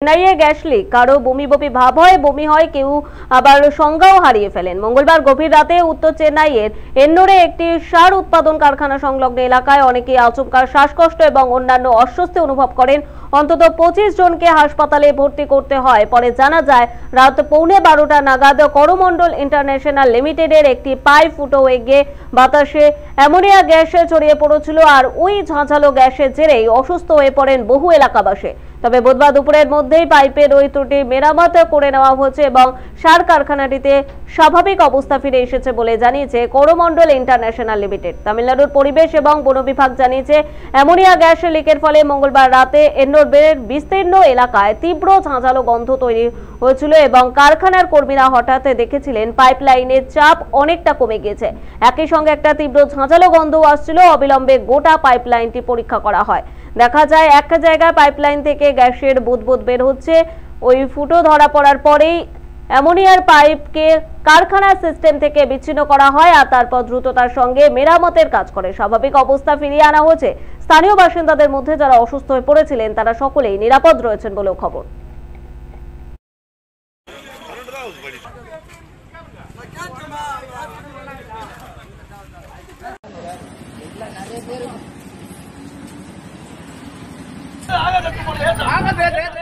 চেন্নাইয়ে gas leak, কারো বমি বমি ভাব হয়, বমি হয়, কেউ আবার সংজ্ঞাও হারিয়ে ফেলেন। মঙ্গলবার গভীর রাতে উত্তর চেন্নাইয়ের এন্নোরে একটি সার উৎপাদন কারখানা সংলগ্ন এলাকায় অনেকেই আচমকা শ্বাসকষ্ট এবং অন্যান্য অস্বস্তি অনুভব করেন। অন্তত 25 জনকে হাসপাতালে ভর্তি করতে হয়। পরে জানা যায় রাত 11:15 নাগাদ করমণ্ডল ইন্টারন্যাশনাল লিমিটেডের একটি পাইপ ফুটো হয়ে গিয়ে বাতাসে অ্যামোনিয়া গ্যাস ছড়িয়ে পড়েছিল। আর ওই ঝাঁঝালো গ্যাসের জেরেই অসুস্থ হয়ে পড়েন বহু এলাকাবাসী। তবে বুধবার দুপুরের মধ্যেই পাইপের ওই ত্রুটি মেরামত করে নেওয়া হয়েছে এবং সার কারখানাটিতে স্বাভাবিক অবস্থা ফিরে এসেছে বলে জানিয়েছে করমণ্ডল ইন্টারন্যাশনাল লিমিটেড। তামিলনাড়ুর পরিবেশ এবং বন বিভাগ জানিয়েছে অ্যামোনিয়া গ্যাস লিকের ফলে মঙ্গলবার রাতে এন্নোরের বিস্তীর্ণ এলাকায় তীব্র ঝাঁঝালো গন্ধ তৈরি হয়েছিল এবং কারখানার কর্মীরা হঠাৎ দেখেছিলেন পাইপলাইনের চাপ অনেকটা কমে গিয়েছে। একই সঙ্গে একটা তীব্র ঝাঁঝালো গন্ধ আসছিল। অবিলম্বে গোটা পাইপলাইনটি পরীক্ষা করা হয়। দেখা যায় এক জায়গায় পাইপলাইন থেকে গ্যাসের বুদবুদ বের হচ্ছে। ওই ফুটো ধরা পড়ার পরেই অ্যামোনিয়ার পাইপকে কারখানার সিস্টেম থেকে বিচ্ছিন্ন করা হয় আর তারপর দ্রুততার সঙ্গে মেরামতের কাজ করে স্বাভাবিক অবস্থা ফিরিয়ে আনা হয়েছে। স্থানীয় বাসিন্দাদের মধ্যে যারা অসুস্থ হয়ে পড়েছিলেন তারা সকলেই নিরাপদ রয়েছেন বলেও খবর। आगे